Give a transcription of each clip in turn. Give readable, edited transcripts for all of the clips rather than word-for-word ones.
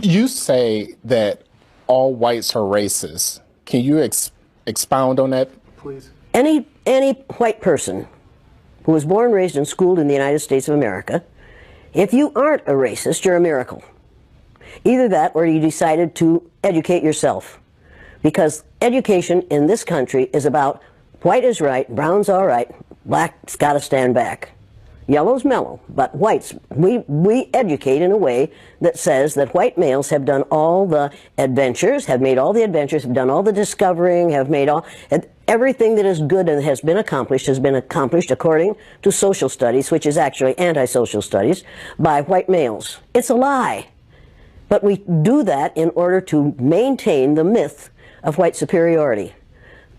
You say that all whites are racist. Can you expound on that, please? Any white person who was born, raised, and schooled in the United States of America, if you aren't a racist, you're a miracle. Either that or you decided to educate yourself. Because education in this country is about white is right, brown's all right, black's got to stand back. Yellow's mellow, but whites, we educate in a way that says that white males have done all the adventures, have made all the adventures, have done all the discovering, have made all, everything that is good and has been accomplished according to social studies, which is actually anti-social studies, by white males. It's a lie. But we do that in order to maintain the myth of white superiority.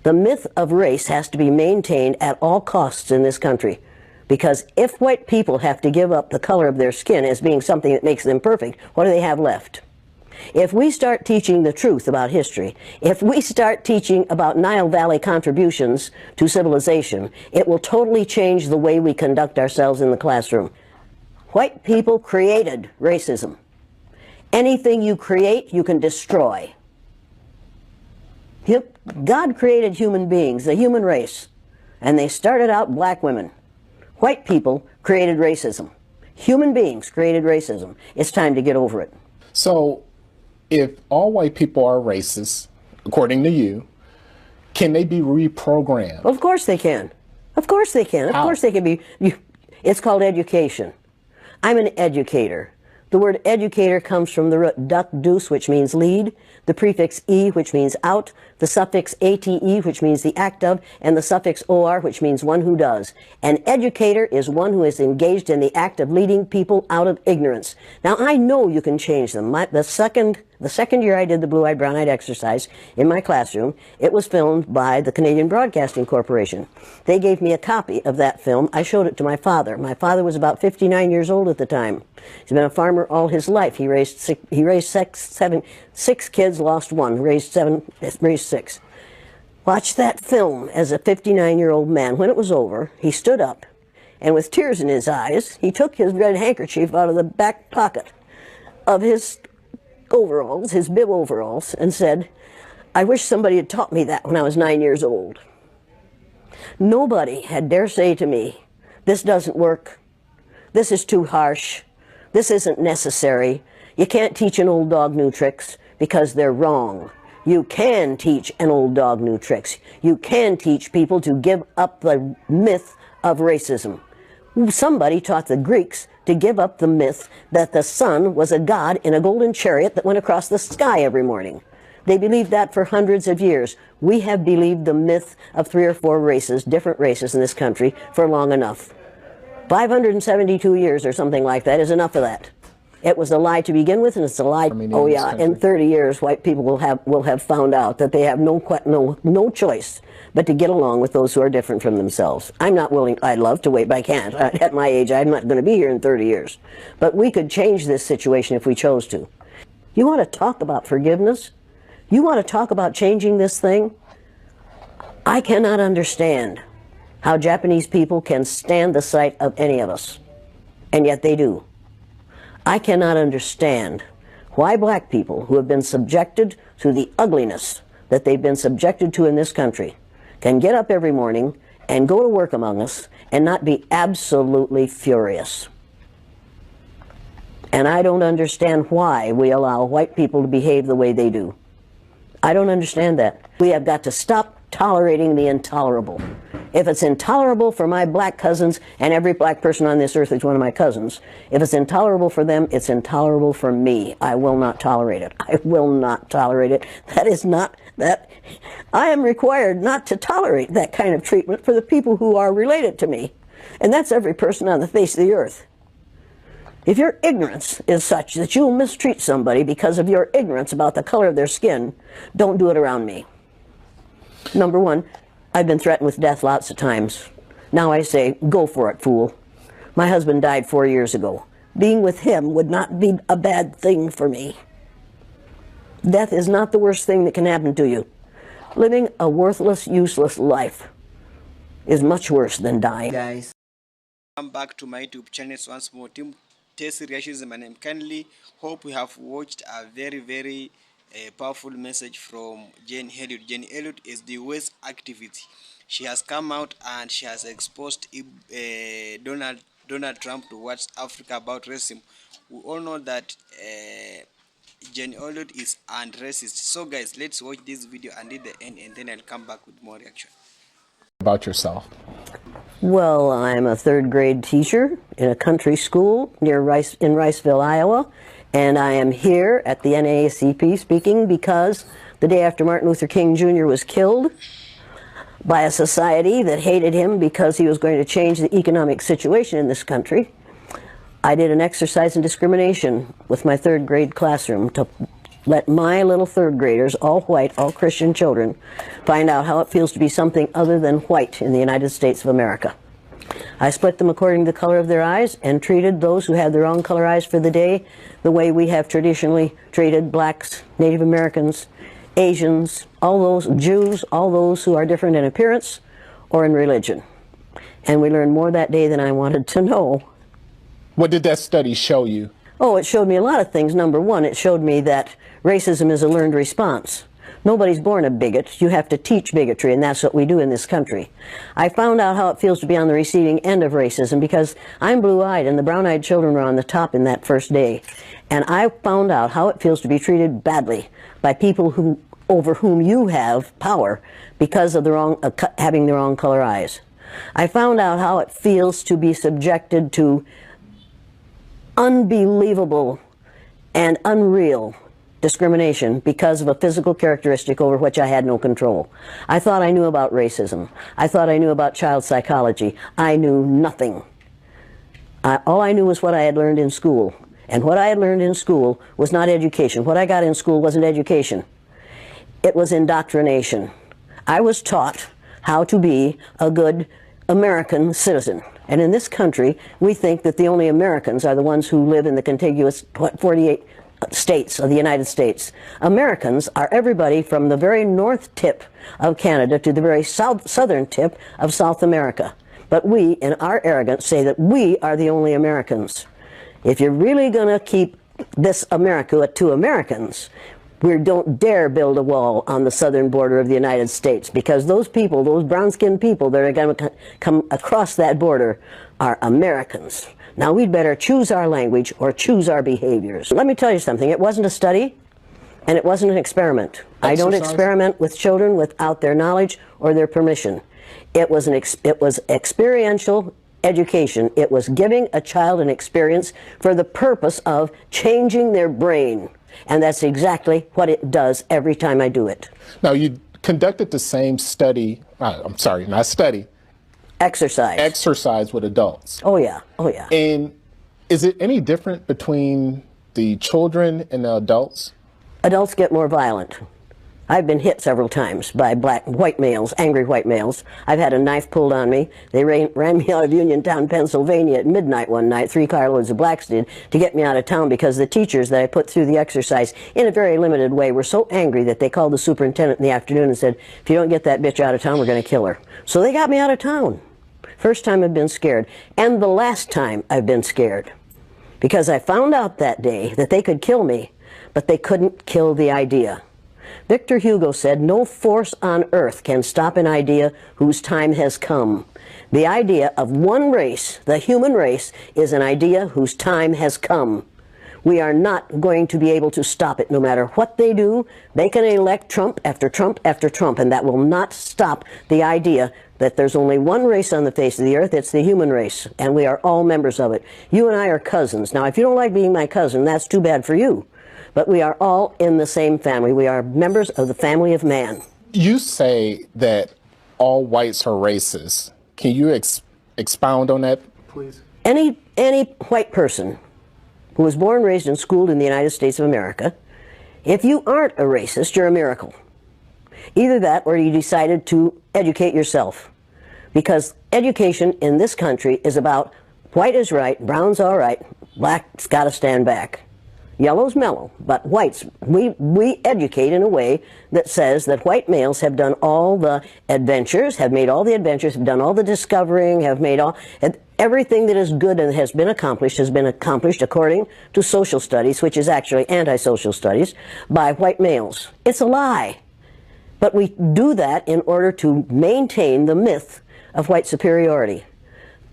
The myth of race has to be maintained at all costs in this country. Because if white people have to give up the color of their skin as being something that makes them perfect, what do they have left? If we start teaching the truth about history, if we start teaching about Nile Valley contributions to civilization, it will totally change the way we conduct ourselves in the classroom. White people created racism. Anything you create, you can destroy. God created human beings, the human race, and they started out black women. White people created racism. Human beings created racism. It's time to get over it. So, if all white people are racist, according to you, can they be reprogrammed? Of course they can. Of course they can. Of course they can be. It's called education. I'm an educator. The word educator comes from the root duc dus, which means lead, the prefix e, which means out, the suffix ate, which means the act of, and the suffix or, which means one who does. An educator is one who is engaged in the act of leading people out of ignorance. Now, I know you can change them. The second year I did the blue-eyed, brown-eyed exercise in my classroom, it was filmed by the Canadian Broadcasting Corporation. They gave me a copy of that film. I showed it to my father. My father was about 59 years old at the time. He's been a farmer all his life. He raised six kids, lost one, raised six. Watched that film as a 59-year-old man. When it was over, he stood up, and with tears in his eyes, he took his red handkerchief out of the back pocket of his overalls, his bib overalls, and said, "I wish somebody had taught me that when I was 9 years old." Nobody had dare say to me, "This doesn't work. This is too harsh. This isn't necessary. You can't teach an old dog new tricks because they're wrong." You can teach an old dog new tricks. You can teach people to give up the myth of racism. Somebody taught the Greeks to give up the myth that the sun was a god in a golden chariot that went across the sky every morning. They believed that for hundreds of years. We have believed the myth of 3 or 4 races, different races in this country, for long enough. 572 years or something like that is enough of that. It was a lie to begin with, and it's a lie. Oh yeah, in 30 years, white people will have found out that they have no choice but to get along with those who are different from themselves. I'm not willing. I'd love to wait, but I can't. At my age, I'm not going to be here in 30 years. But we could change this situation if we chose to. You want to talk about forgiveness? You want to talk about changing this thing? I cannot understand how Japanese people can stand the sight of any of us, and yet they do. I cannot understand why black people who have been subjected to the ugliness that they've been subjected to in this country can get up every morning and go to work among us and not be absolutely furious. And I don't understand why we allow white people to behave the way they do. I don't understand that. We have got to stop tolerating the intolerable. If it's intolerable for my black cousins, and every black person on this earth is one of my cousins, if it's intolerable for them, it's intolerable for me. I will not tolerate it. I will not tolerate it. That is not that. I am required not to tolerate that kind of treatment for the people who are related to me. And that's every person on the face of the earth. If your ignorance is such that you'll mistreat somebody because of your ignorance about the color of their skin, don't do it around me. Number one, I've been threatened with death lots of times. Now I say, go for it, fool. My husband died 4 years ago. Being with him would not be a bad thing for me. Death is not the worst thing that can happen to you. Living a worthless, useless life is much worse than dying. Guys, come back to my YouTube channel once more, team. Taste Racism, and I kindly hope we have watched a very powerful message from Jane Elliott. Jane Elliott is the West activist. She has come out and she has exposed Donald Trump towards Africa about racism. We all know that Jane Elliott is anti-racist. So guys, let's watch this video until the end, and then I'll come back with more reaction. About yourself. Well, I'm a third grade teacher in a country school in Riceville, Iowa, and I am here at the NAACP speaking because the day after Martin Luther King Jr. was killed by a society that hated him because he was going to change the economic situation in this country, I did an exercise in discrimination with my third grade classroom to let my little third graders, all white, all Christian children, find out how it feels to be something other than white in the United States of America. I split them according to the color of their eyes and treated those who had their own color eyes for the day the way we have traditionally treated blacks, Native Americans, Asians, all those Jews, all those who are different in appearance or in religion. And we learned more that day than I wanted to know. What did that study show you? Oh, it showed me a lot of things. Number one, it showed me that racism is a learned response. Nobody's born a bigot. You have to teach bigotry, and that's what we do in this country. I found out how it feels to be on the receiving end of racism because I'm blue-eyed, and the brown-eyed children were on the top in that first day. And I found out how it feels to be treated badly by people over whom you have power because of having the wrong color eyes. I found out how it feels to be subjected to unbelievable and unreal discrimination because of a physical characteristic over which I had no control. I thought I knew about racism. I thought I knew about child psychology. I knew nothing. All I knew was what I had learned in school. And what I had learned in school was not education. What I got in school wasn't education. It was indoctrination. I was taught how to be a good American citizen. And in this country, we think that the only Americans are the ones who live in the contiguous 48 states of the United States. Americans are everybody from the very north tip of Canada to the very southern tip of South America. But we, in our arrogance, say that we are the only Americans. If you're really going to keep this America to Americans, we don't dare build a wall on the southern border of the United States, because those people, those brown-skinned people that are going to come across that border are Americans. Now we'd better choose our language or choose our behaviors. Let me tell you something. It wasn't a study and it wasn't an experiment. I don't experiment with children without their knowledge or their permission. It was experiential education. It was giving a child an experience for the purpose of changing their brain. And that's exactly what it does every time I do it. Now, you conducted the same study, not study. Exercise with adults. Oh, yeah. Oh, yeah. And is it any different between the children and the adults? Adults get more violent. I've been hit several times by white males, angry white males. I've had a knife pulled on me. They ran me out of Uniontown, Pennsylvania at midnight one night, 3 carloads of blacks did, to get me out of town because the teachers that I put through the exercise in a very limited way were so angry that they called the superintendent in the afternoon and said, if you don't get that bitch out of town, we're going to kill her. So they got me out of town. First time I've been scared, and the last time I've been scared. Because I found out that day that they could kill me, but they couldn't kill the idea. Victor Hugo said, no force on earth can stop an idea whose time has come. The idea of one race, the human race, is an idea whose time has come. We are not going to be able to stop it no matter what they do. They can elect Trump after Trump after Trump, and that will not stop the idea that there's only one race on the face of the earth. It's the human race, and we are all members of it. You and I are cousins. Now, if you don't like being my cousin, that's too bad for you. But we are all in the same family. We are members of the family of man. You say that all whites are racist. Can you expound on that, please? Any white person who was born, raised, and schooled in the United States of America, if you aren't a racist, you're a miracle. Either that or you decided to educate yourself. Because education in this country is about white is right, brown's all right, black's got to stand back. Yellow's mellow, but whites, we educate in a way that says that white males have done all the adventures, have made all the adventures, have done all the discovering, have made all, everything that is good and has been accomplished according to social studies, which is actually anti-social studies, by white males. It's a lie. But we do that in order to maintain the myth of white superiority.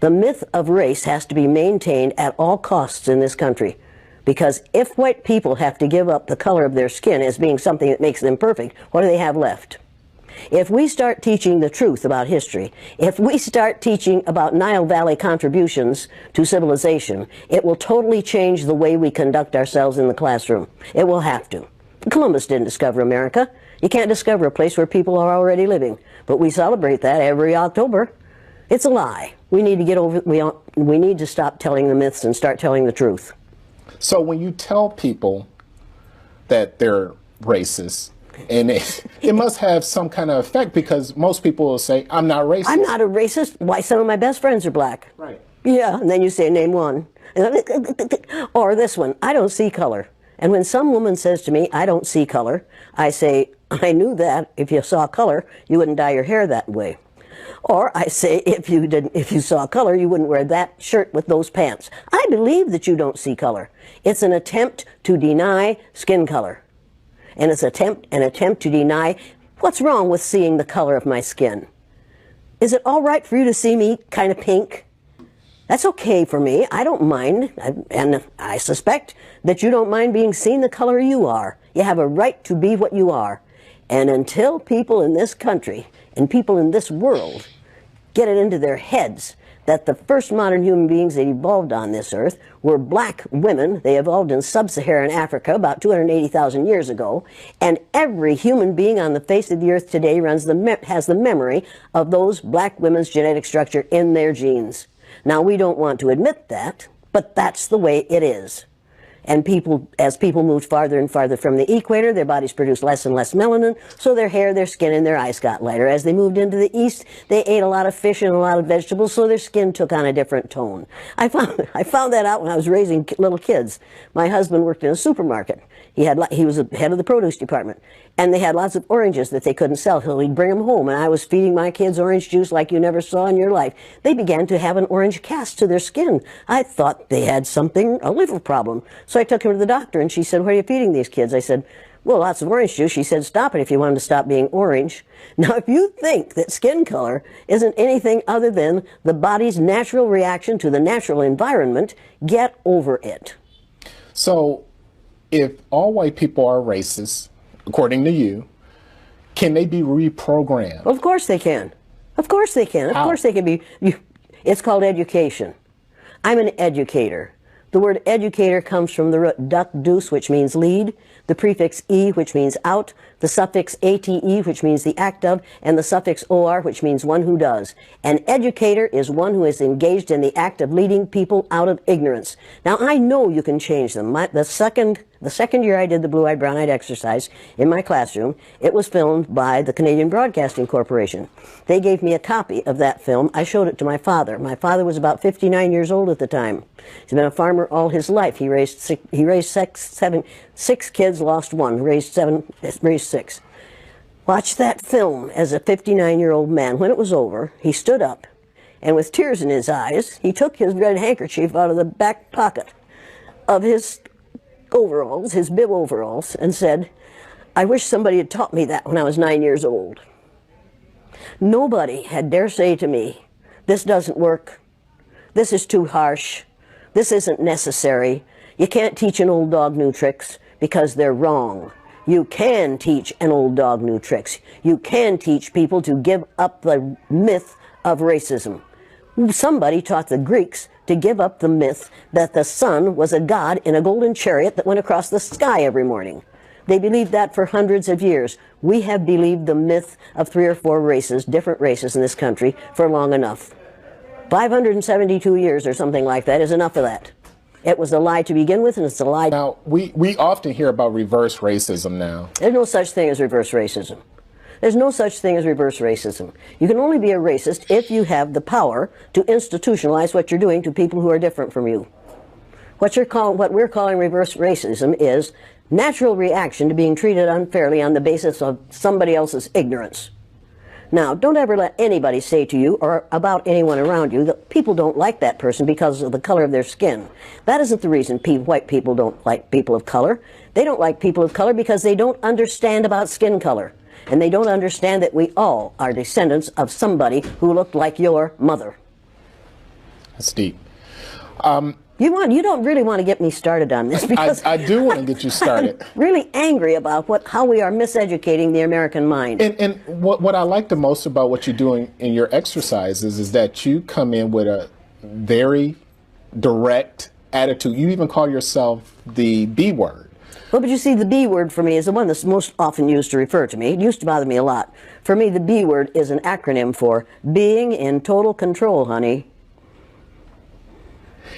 The myth of race has to be maintained at all costs in this country. Because if white people have to give up the color of their skin as being something that makes them perfect, what do they have left? If we start teaching the truth about history, if we start teaching about Nile Valley contributions to civilization, it will totally change the way we conduct ourselves in the classroom. It will have to. Columbus didn't discover America. You can't discover a place where people are already living. But we celebrate that every October. It's a lie. We need to get over, we need to stop telling the myths and start telling the truth. So when you tell people that they're racist, and it must have some kind of effect, because most people will say, I'm not racist. I'm not a racist. Why, some of my best friends are black. Right. Yeah, and then you say, name one. Or this one, I don't see color. And when some woman says to me, I don't see color, I say, I knew that. If you saw color, you wouldn't dye your hair that way. Or I say, if you saw color, you wouldn't wear that shirt with those pants. I believe that you don't see color. It's an attempt to deny skin color. And it's an attempt to deny what's wrong with seeing the color of my skin. Is it all right for you to see me kind of pink? That's okay for me. I don't mind. And I suspect that you don't mind being seen the color you are. You have a right to be what you are. And until people in this country and people in this world get it into their heads that the first modern human beings that evolved on this earth were black women. They evolved in sub-Saharan Africa about 280,000 years ago, and every human being on the face of the earth today has the memory of those black women's genetic structure in their genes. Now, we don't want to admit that, but that's the way it is. And as people moved farther and farther from the equator, their bodies produced less and less melanin, so their hair, their skin, and their eyes got lighter. As they moved into the east, they ate a lot of fish and a lot of vegetables, so their skin took on a different tone. I found that out when I was raising little kids. My husband worked in a supermarket. He was the head of the produce department, and they had lots of oranges that they couldn't sell, so he'd bring them home, and I was feeding my kids orange juice like you never saw in your life. They began to have an orange cast to their skin. I thought they had a liver problem. So I took him to the doctor, and she said, what are you feeding these kids? I said, well, lots of orange juice. She said, stop it if you wanted to stop being orange. Now, if you think that skin color isn't anything other than the body's natural reaction to the natural environment, get over it. So if all white people are racist, according to you, can they be reprogrammed? Of course they can. Of course they can. Of course they can be. It's called education. I'm an educator. The word educator comes from the root duc dus, which means lead, the prefix e, which means out, the suffix ate, which means the act of, and the suffix or, which means one who does. An educator is one who is engaged in the act of leading people out of ignorance. Now, I know you can change them. The second year I did the blue-eyed, brown-eyed exercise in my classroom, it was filmed by the Canadian Broadcasting Corporation. They gave me a copy of that film. I showed it to my father. My father was about 59 years old at the time. He's been a farmer all his life. He raised six kids, lost one, raised six. Watched that film as a 59-year-old man. When it was over, he stood up, and with tears in his eyes, he took his red handkerchief out of the back pocket of his overalls, his bib overalls, and said, I wish somebody had taught me that when I was 9 years old. Nobody had dare say to me, this doesn't work, this is too harsh, this isn't necessary, you can't teach an old dog new tricks, because they're wrong. You can teach an old dog new tricks. You can teach people to give up the myth of racism. Somebody taught the Greeks to give up the myth that the sun was a god in a golden chariot that went across the sky every morning. They believed that for hundreds of years. We have believed the myth of 3 or 4 races, different races in this country, for long enough. 572 years or something like that is enough of that. It was a lie to begin with, and it's a lie. Now, we often hear about reverse racism now. There's no such thing as reverse racism. There's no such thing as reverse racism. You can only be a racist if you have the power to institutionalize what you're doing to people who are different from you. What we're calling reverse racism is natural reaction to being treated unfairly on the basis of somebody else's ignorance. Now, don't ever let anybody say to you or about anyone around you that people don't like that person because of the color of their skin. That isn't the reason white people don't like people of color. They don't like people of color because they don't understand about skin color. And they don't understand that we all are descendants of somebody who looked like your mother. That's deep. You don't really want to get me started on this because I do want to get you started. I'm really angry about how we are miseducating the American mind. And what I like the most about what you're doing in your exercises is that you come in with a very direct attitude. You even call yourself the B word. Well, but you see, the B word for me is the one that's most often used to refer to me. It used to bother me a lot. For me, the B word is an acronym for being in total control, honey.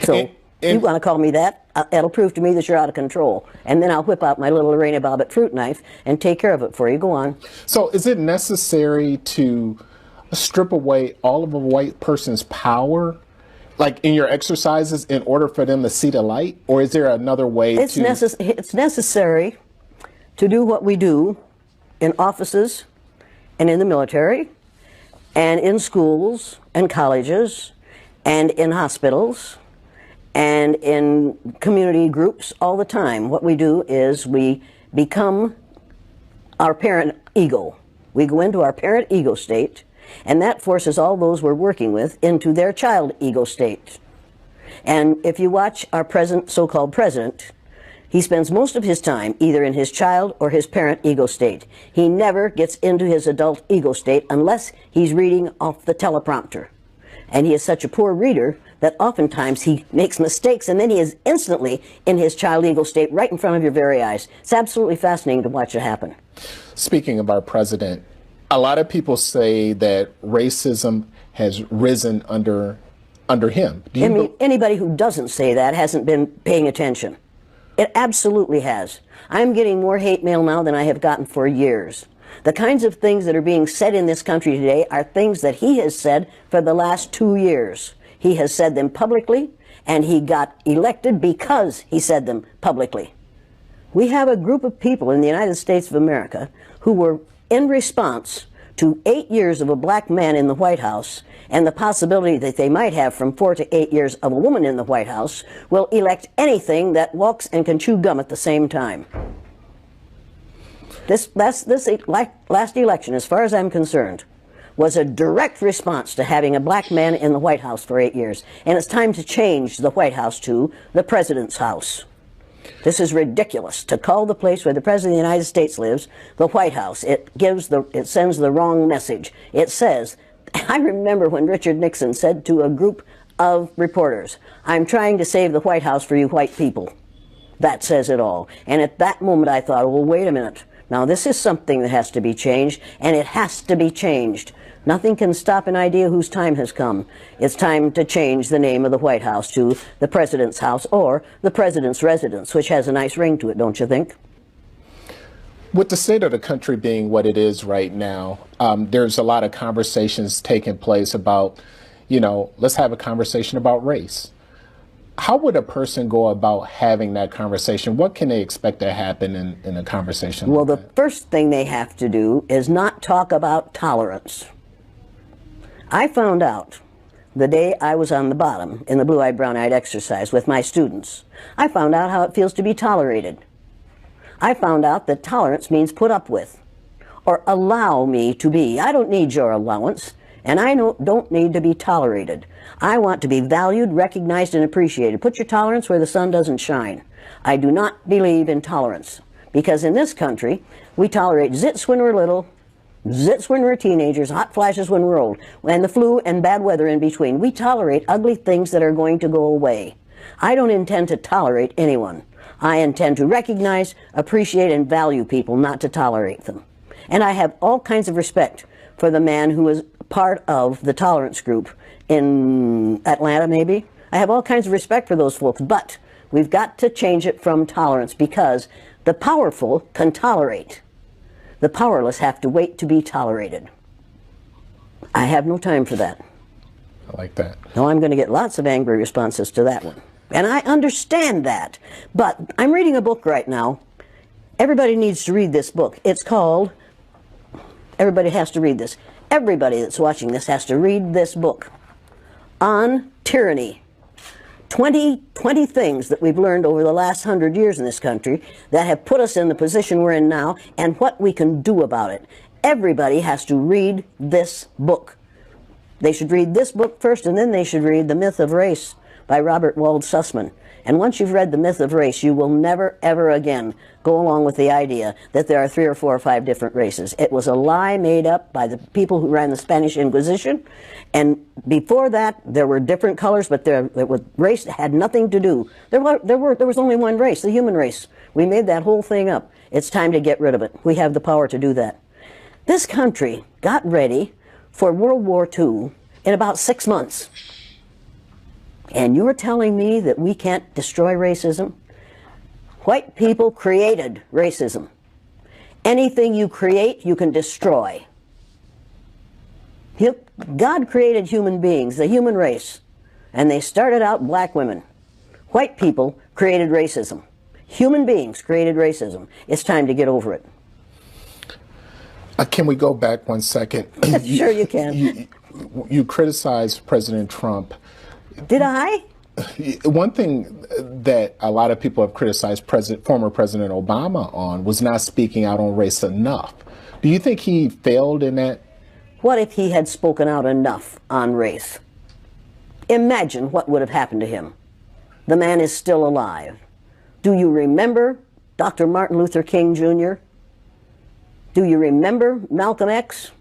So you want to call me that? That'll prove to me that you're out of control. And then I'll whip out my little Lorena Bobbitt fruit knife and take care of it for you. Go on. So is it necessary to strip away all of a white person's power, like in your exercises, in order for them to see the light? Or is there another way It's necessary to do what we do in offices and in the military and in schools and colleges and in hospitals and in community groups all the time. What we do is we become our parent ego. We go into our parent ego state, and that forces all those we're working with into their child ego state. And if you watch our present so-called president, he spends most of his time either in his child or his parent ego state. He never gets into his adult ego state unless he's reading off the teleprompter. And he is such a poor reader that oftentimes he makes mistakes, and then he is instantly in his child ego state right in front of your very eyes. It's absolutely fascinating to watch it happen. Speaking of our president, a lot of people say that racism has risen under him. Anybody who doesn't say that hasn't been paying attention. It absolutely has. I'm getting more hate mail now than I have gotten for years. The kinds of things that are being said in this country today are things that he has said for the last 2 years. He has said them publicly, and he got elected because he said them publicly. We have a group of people in the United States of America who were in response to 8 years of a black man in the White House and the possibility that they might have from 4 to 8 years of a woman in the White House, will elect anything that walks and can chew gum at the same time. This last election, as far as I'm concerned, was a direct response to having a black man in the White House for 8 years. And it's time to change the White House to the President's house. This is ridiculous to call the place where the President of the United States lives the White House. It sends the wrong message. It says, I remember when Richard Nixon said to a group of reporters, "I'm trying to save the White House for you white people." That says it all. And at that moment I thought, well, wait a minute. Now this is something that has to be changed, and it has to be changed. Nothing can stop an idea whose time has come. It's time to change the name of the White House to the President's house or the President's residence, which has a nice ring to it, don't you think? With the state of the country being what it is right now, there's a lot of conversations taking place about, let's have a conversation about race. How would a person go about having that conversation? What can they expect to happen in a conversation? Well, the first thing they have to do is not talk about tolerance. I found out the day I was on the bottom in the blue-eyed, brown-eyed exercise with my students. I found out how it feels to be tolerated. I found out that tolerance means put up with, or allow me to be. I don't need your allowance, and I don't need to be tolerated. I want to be valued, recognized, and appreciated. Put your tolerance where the sun doesn't shine. I do not believe in tolerance, because in this country, we tolerate zits when we're little, zits when we're teenagers, hot flashes when we're old, and the flu and bad weather in between. We tolerate ugly things that are going to go away. I don't intend to tolerate anyone. I intend to recognize, appreciate, and value people, not to tolerate them. And I have all kinds of respect for the man who is part of the tolerance group in Atlanta, maybe. I have all kinds of respect for those folks, but we've got to change it from tolerance, because the powerful can tolerate. The powerless have to wait to be tolerated. I have no time for that. I like that. No, I'm going to get lots of angry responses to that one. And I understand that. But I'm reading a book right now. Everybody needs to read this book. It's called, everybody has to read this. Everybody that's watching this has to read this book on tyranny. 20 things that we've learned over the last 100 years in this country that have put us in the position we're in now and what we can do about it. Everybody has to read this book. They should read this book first, and then they should read The Myth of Race by Robert Wald Sussman. And once you've read The Myth of Race, you will never, ever again go along with the idea that there are 3 or 4 or 5 different races. It was a lie made up by the people who ran the Spanish Inquisition. And before that, there were different colors, but race had nothing to do. There was only one race, the human race. We made that whole thing up. It's time to get rid of it. We have the power to do that. This country got ready for World War II in about 6 months. And you're telling me that we can't destroy racism? White people created racism. Anything you create, you can destroy. God created human beings, the human race, and they started out black women. White people created racism. Human beings created racism. It's time to get over it. Can we go back 1 second? Sure you can. You criticized President Trump. Did I? One thing that a lot of people have criticized former President Obama on was not speaking out on race enough. Do you think he failed in that? What if he had spoken out enough on race? Imagine what would have happened to him. The man is still alive. Do you remember Dr. Martin Luther King Jr.? Do you remember Malcolm X?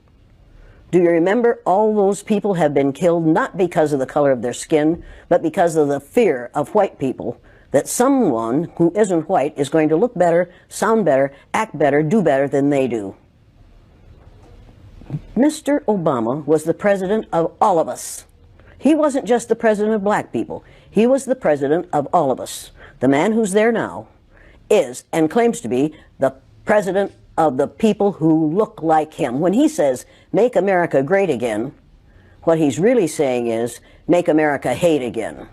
Do you remember all those people have been killed not because of the color of their skin, but because of the fear of white people that someone who isn't white is going to look better, sound better, act better, do better than they do? Mr. Obama was the president of all of us. He wasn't just the president of black people. He was the president of all of us. The man who's there now is and claims to be the president of the people who look like him. When he says, make America great again, what he's really saying is, make America hate again.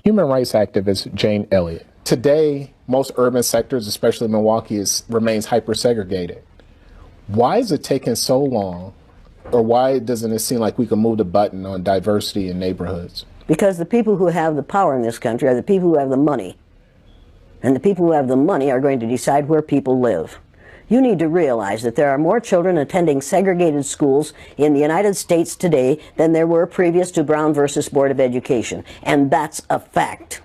Human rights activist Jane Elliott. Today, most urban sectors, especially Milwaukee, remains hyper-segregated. Why is it taking so long, or why doesn't it seem like we can move the button on diversity in neighborhoods? Because the people who have the power in this country are the people who have the money. And the people who have the money are going to decide where people live. You need to realize that there are more children attending segregated schools in the United States today than there were previous to Brown versus Board of Education. And that's a fact.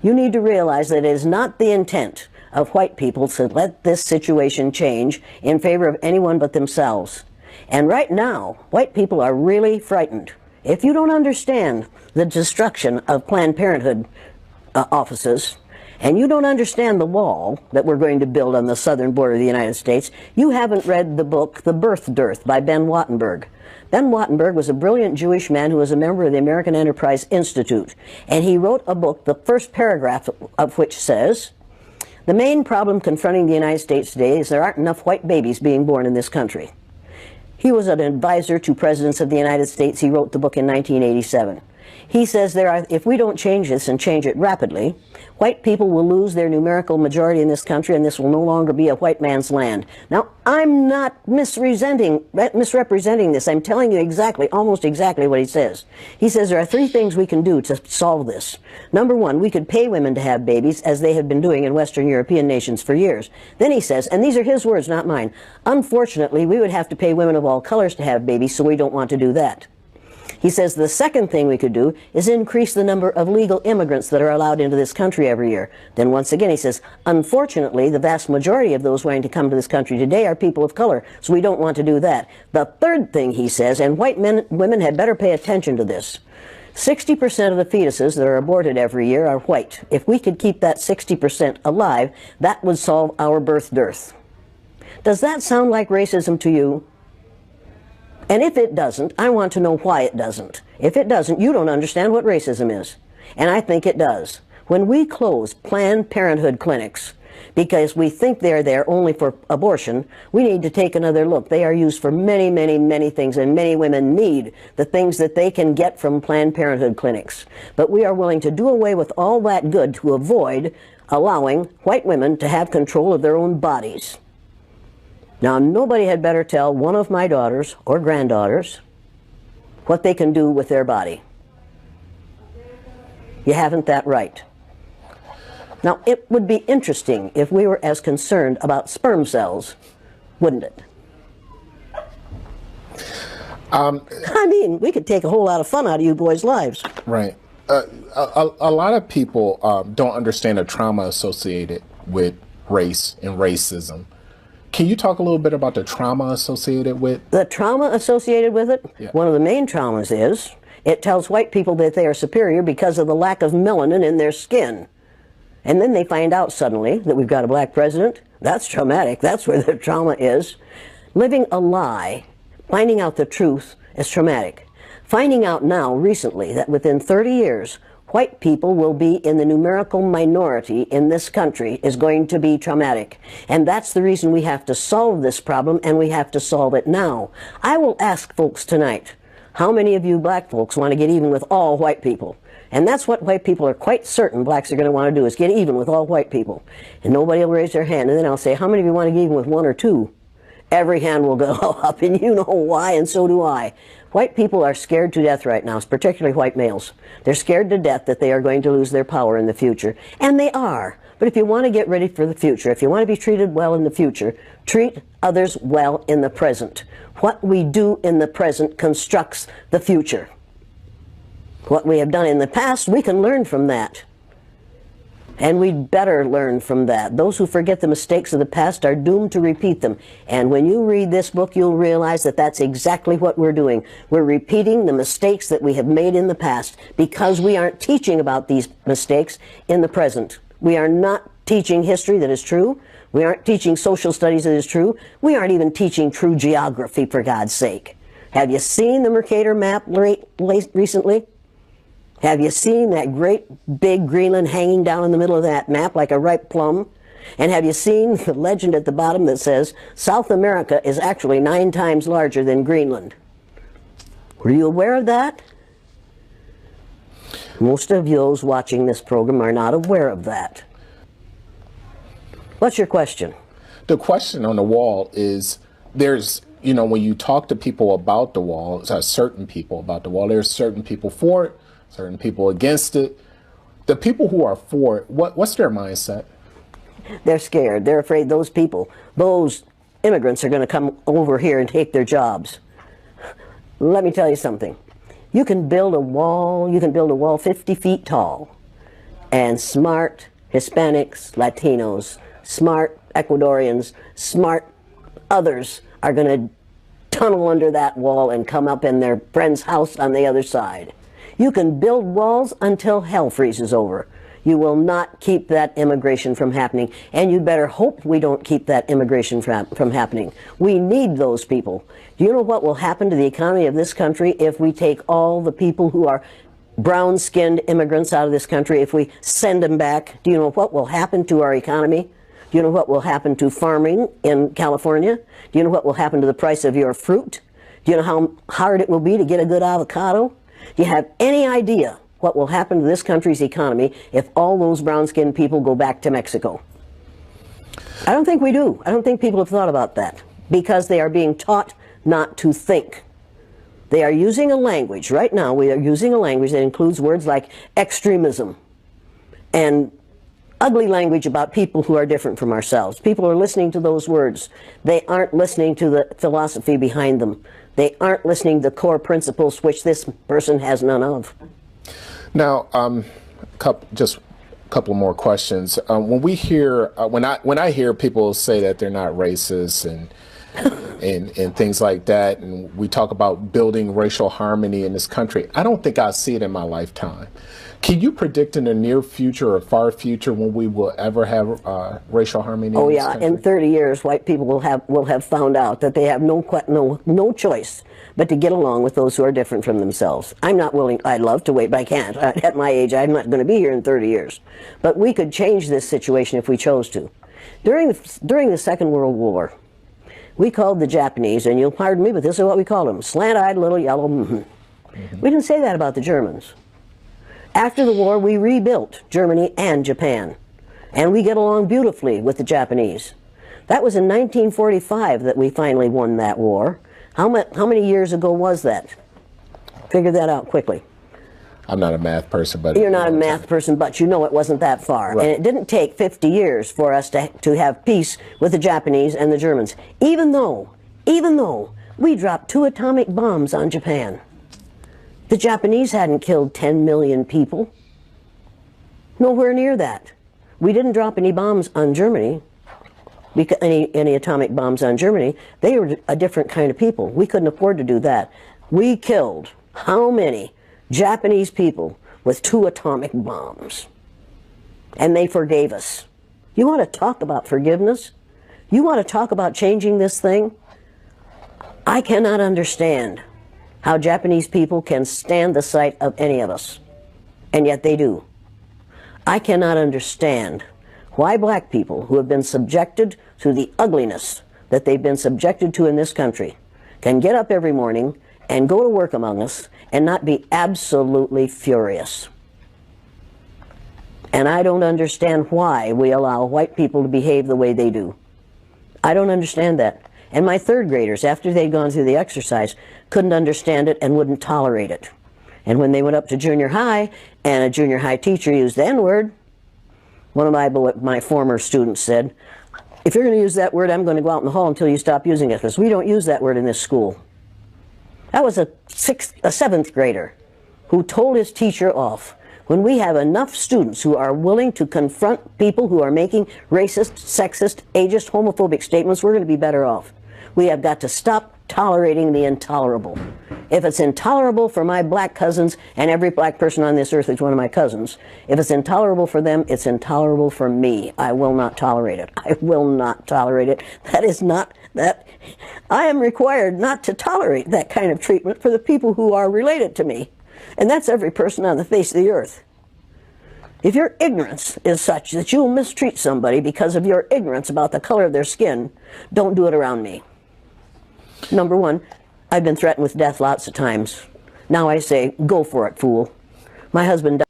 You need to realize that it is not the intent of white people to let this situation change in favor of anyone but themselves. And right now, white people are really frightened. If you don't understand the destruction of Planned Parenthood offices, and you don't understand the wall that we're going to build on the southern border of the United States, you haven't read the book The Birth Dearth by Ben Wattenberg. Ben Wattenberg was a brilliant Jewish man who was a member of the American Enterprise Institute. And he wrote a book, the first paragraph of which says, the main problem confronting the United States today is there aren't enough white babies being born in this country. He was an advisor to presidents of the United States. He wrote the book in 1987. He says if we don't change this and change it rapidly, white people will lose their numerical majority in this country, and this will no longer be a white man's land. Now, I'm not misrepresenting this. I'm telling you almost exactly what he says. He says there are 3 things we can do to solve this. Number 1, we could pay women to have babies, as they have been doing in Western European nations for years. Then he says, and these are his words, not mine, unfortunately, we would have to pay women of all colors to have babies, so we don't want to do that. He says the second thing we could do is increase the number of legal immigrants that are allowed into this country every year. Then once again he says, unfortunately, the vast majority of those wanting to come to this country today are people of color, so we don't want to do that. The third thing he says, and women had better pay attention to this, 60% of the fetuses that are aborted every year are white. If we could keep that 60% alive, that would solve our birth dearth. Does that sound like racism to you? And if it doesn't, I want to know why it doesn't. If it doesn't, you don't understand what racism is. And I think it does. When we close Planned Parenthood clinics, because we think they're there only for abortion. We need to take another look. They are used for many, many, many things, and many women need the things that they can get from Planned Parenthood clinics. But we are willing to do away with all that good to avoid allowing white women to have control of their own bodies. Now, nobody had better tell one of my daughters or granddaughters what they can do with their body. You haven't that right. Now, it would be interesting if we were as concerned about sperm cells, wouldn't it? I mean, we could take a whole lot of fun out of you boys' lives. Right. A lot of people don't understand the trauma associated with race and racism. Can you talk a little bit about the trauma associated with? The trauma associated with it? Yeah. One of the main traumas is it tells white people that they are superior because of the lack of melanin in their skin. And then they find out suddenly that we've got a black president. That's traumatic. That's where the trauma is. Living a lie, finding out the truth is traumatic. Finding out now, recently, that within 30 years, white people will be in the numerical minority in this country is going to be traumatic. And that's the reason we have to solve this problem, and we have to solve it now. I will ask folks tonight, how many of you black folks want to get even with all white people? And that's what white people are quite certain blacks are going to want to do, is get even with all white people. And nobody will raise their hand. And then I'll say, how many of you want to get even with one or two? Every hand will go up, and you know why, and so do I. White people are scared to death right now, particularly white males. They're scared to death that they are going to lose their power in the future. And they are. But if you want to get ready for the future, if you want to be treated well in the future, treat others well in the present. What we do in the present constructs the future. What we have done in the past, we can learn from that. And we'd better learn from that. Those who forget the mistakes of the past are doomed to repeat them. And when you read this book, you'll realize that that's exactly what we're doing. We're repeating the mistakes that we have made in the past because we aren't teaching about these mistakes in the present. We are not teaching history that is true. We aren't teaching social studies that is true. We aren't even teaching true geography, for God's sake. Have you seen the Mercator map recently? Have you seen that great big Greenland hanging down in the middle of that map like a ripe plum? And have you seen the legend at the bottom that says South America is actually 9 times larger than Greenland? Were you aware of that? Most of those watching this program are not aware of that. What's your question? The question on the wall is, there's, you know, when you talk to people about the wall, certain people about the wall, there's certain people for it, certain people against it. The people who are for it, what's their mindset? They're scared. They're afraid those people, those immigrants are going to come over here and take their jobs. Let me tell you something. You can build a wall 50 feet tall, and smart Hispanics, Latinos, smart Ecuadorians, smart others are going to tunnel under that wall and come up in their friend's house on the other side. You can build walls until hell freezes over. You will not keep that immigration from happening, and you better hope we don't keep that immigration from happening. We need those people. Do you know what will happen to the economy of this country if we take all the people who are brown-skinned immigrants out of this country, if we send them back? Do you know what will happen to our economy? Do you know what will happen to farming in California? Do you know what will happen to the price of your fruit? Do you know how hard it will be to get a good avocado? Do you have any idea what will happen to this country's economy if all those brown-skinned people go back to Mexico? I don't think we do. I don't think people have thought about that because they are being taught not to think. They are using a language. Right now, we are using a language that includes words like extremism and ugly language about people who are different from ourselves. People are listening to those words. They aren't listening to the philosophy behind them. They aren't listening to the core principles which this person has none of. Now, just a couple more questions. When we hear, when I hear people say that they're not racist and things like that, and we talk about building racial harmony in this country, I don't think I'll see it in my lifetime. Can you predict in the near future or far future when we will ever have racial harmony? Oh yeah, in 30 years, white people will have found out that they have no choice but to get along with those who are different from themselves. I'm not willing. I'd love to wait, but I can't. At my age, I'm not going to be here in 30 years. But we could change this situation if we chose to. During the Second World War, we called the Japanese, and you'll pardon me, but this is what we called them, slant-eyed little yellow. We didn't say that about the Germans. After the war, we rebuilt Germany and Japan, and we get along beautifully with the Japanese. That was in 1945 that we finally won that war. How many years ago was that? Figure that out quickly. I'm not a math person, but... You're not a math person, but you know it wasn't that far. Right. And it didn't take 50 years for us to have peace with the Japanese and the Germans, even though we dropped 2 atomic bombs on Japan. The Japanese hadn't killed 10 million people. Nowhere near that. We didn't drop any bombs on Germany, any atomic bombs on Germany. They were a different kind of people. We couldn't afford to do that. We killed how many Japanese people with 2 atomic bombs? And they forgave us. You want to talk about forgiveness? You want to talk about changing this thing? I cannot understand how Japanese people can stand the sight of any of us, and yet they do. I cannot understand why black people who have been subjected to the ugliness that they've been subjected to in this country can get up every morning and go to work among us and not be absolutely furious. And I don't understand why we allow white people to behave the way they do. I don't understand that. And my 3rd graders, after they'd gone through the exercise, couldn't understand it and wouldn't tolerate it. And when they went up to junior high and a junior high teacher used the N-word, one of my former students said, "If you're going to use that word, I'm going to go out in the hall until you stop using it, because we don't use that word in this school." That was a 7th grader who told his teacher off. When we have enough students who are willing to confront people who are making racist, sexist, ageist, homophobic statements, we're going to be better off. We have got to stop tolerating the intolerable. If it's intolerable for my black cousins, and every black person on this earth is one of my cousins, if it's intolerable for them, it's intolerable for me. I will not tolerate it. I will not tolerate it. That is not that. I am required not to tolerate that kind of treatment for the people who are related to me. And that's every person on the face of the earth. If your ignorance is such that you will mistreat somebody because of your ignorance about the color of their skin, don't do it around me. Number 1, I've been threatened with death lots of times. Now I say, go for it, fool. My husband died.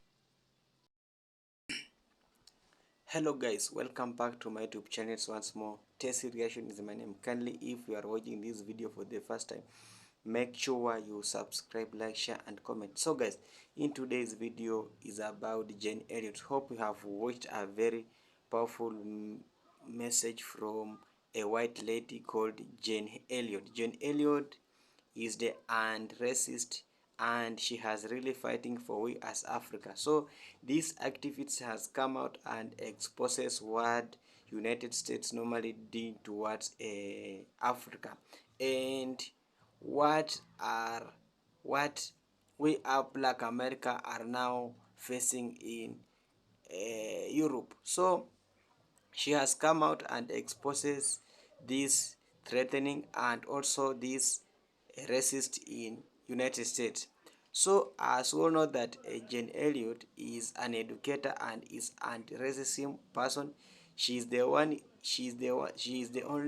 Hello guys, welcome back to my YouTube channel once more. Tessie Reaction is my name. Kindly, if you are watching this video for the first time, make sure you subscribe, like, share and comment. So guys, in today's video is about Jane Elliott. Hope you have watched a very powerful message from a white lady called Jane Elliott. Jane Elliott is the anti-racist, and she has really fighting for we as Africa. So this activist has come out and exposes what United States normally do towards Africa, and what we Black America are now facing in Europe. So she has come out and exposes this threatening and also this racist in United States. So as we all know that Jane Elliott is an educator and is anti-racism person. She is the only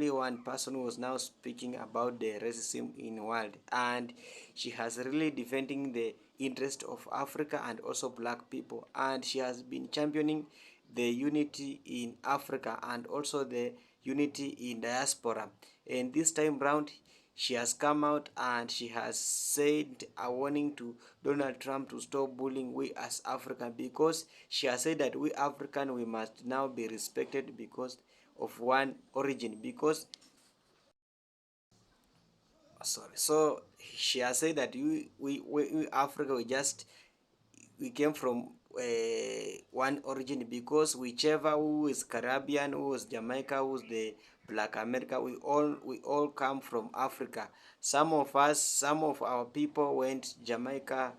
one person who is now speaking about the racism in the world, and she has really defending the interest of Africa and also black people, and she has been championing the unity in Africa and also the unity in diaspora. And this time round, she has come out and she has said a warning to Donald Trump to stop bullying we as African, because she has said that we African, we must now be respected because of one origin. Because so she has said that we Africa, we came from one origin, because whichever who is Caribbean, who is Jamaica, who is the Black America, we all come from Africa. Some of our people went Jamaica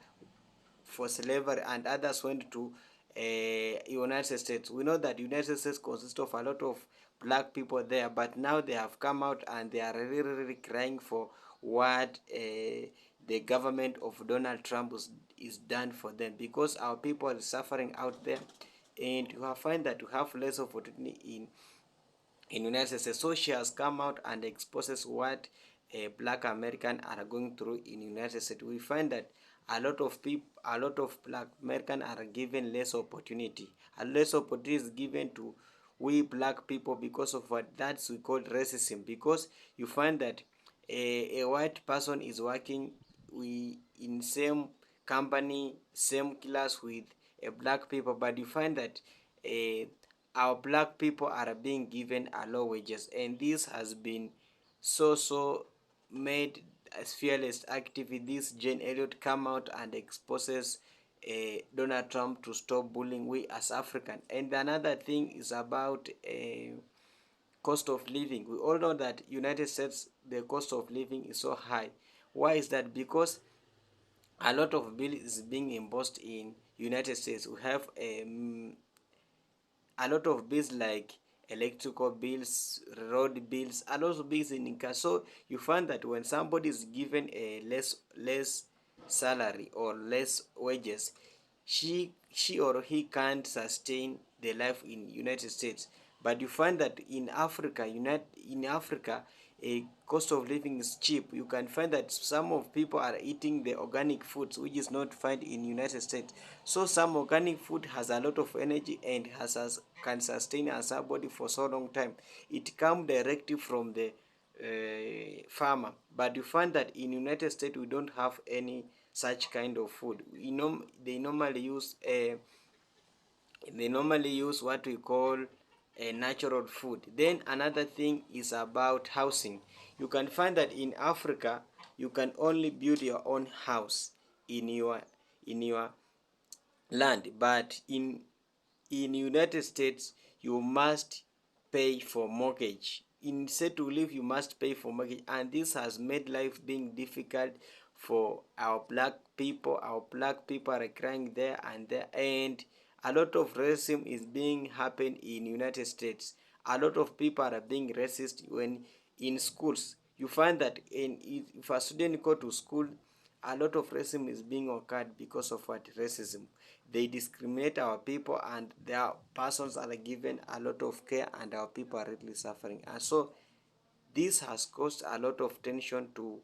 for slavery, and others went to United States. We know that United States consists of a lot of black people there, but now they have come out and they are really crying for what the government of Donald Trump is done for them, because our people are suffering out there, and you find that you have less opportunity in United States. So she has come out and exposes what black American are going through in United States. We find that a lot of people, a lot of black American are given less opportunity, and less opportunity is given to we black people because of what that's we call racism. Because you find that a white person is working we in same company, same class with a black people, but you find that uh, our black people are being given a low wages, and this has been so made as fearless activist. This Jane Elliott come out and exposes Donald Trump to stop bullying we as African. And another thing is about cost of living. We all know that United States the cost of living is so high. Why is that? Because a lot of bill is being imposed in United States. We have a lot of bills like electrical bills, road bills, a lot of bills in income. So you find that when somebody is given a less salary or less wages, she or he can't sustain the life in United States. But you find that in Africa, in Africa, a cost of living is cheap. You can find that some of people are eating the organic foods, which is not found in United States. So some organic food has a lot of energy and can sustain us our body for so long time. It comes directly from the farmer. But you find that in United States we don't have any such kind of food. They normally use what we call a natural food. Then another thing is about housing. You can find that in Africa you can only build your own house in your land, but in United States you must pay for mortgage. Instead to live you must pay for mortgage, and this has made life being difficult for our black people. Our black people are crying there and there, and a lot of racism is being happen in United States. A lot of people are being racist when in schools. You find that if a student go to school, a lot of racism is being occurred because of what racism. They discriminate our people, and their persons are given a lot of care, and our people are really suffering. And so this has caused a lot of tension to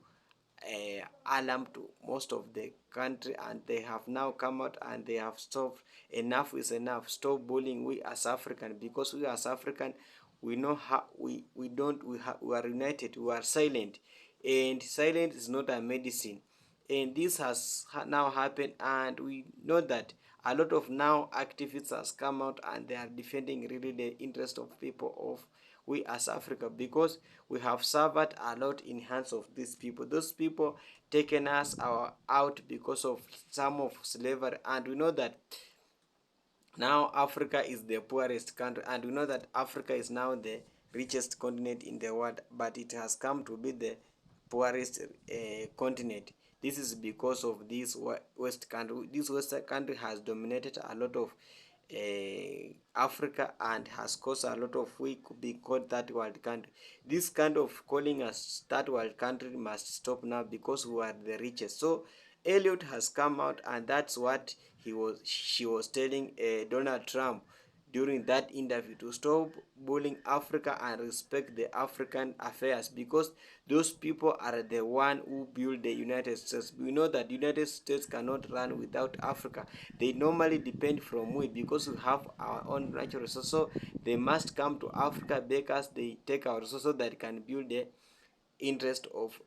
alarm to most of the country, and they have now come out and they have stopped. Enough is enough. Stop bullying we as African, because we as African we know how we don't we are united, we are silent, and silence is not a medicine. And this has now happened, and we know that a lot of now activists has come out and they are defending really the interest of people of we as Africa, because we have suffered a lot in hands of these people. Those people taken us out because of some of slavery, and we know that now Africa is the poorest country, and we know that Africa is now the richest continent in the world, but it has come to be the poorest continent. This is because of this west country. This western country has dominated a lot of Africa, and has caused a lot of we could be called third world country. This kind of calling us third world country must stop now, because we are the richest. So Elliot has come out, and that's what she was telling Donald Trump during that interview, to stop bullying Africa and respect the African affairs, because those people are the one who build the United States. We know that United States cannot run without Africa. They normally depend from we, because we have our own natural resources. So they must come to Africa because they take our resources so that can build the interest of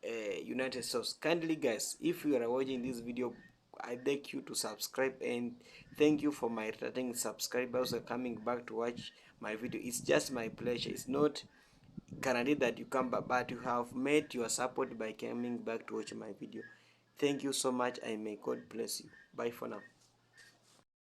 United States. Kindly guys, if you are watching this video, I beg you to subscribe, and thank you for my returning subscribers who are coming back to watch my video. It's just my pleasure. It's not guaranteed that you come back, but you have made your support by coming back to watch my video. Thank you so much, and may God bless you. Bye for now.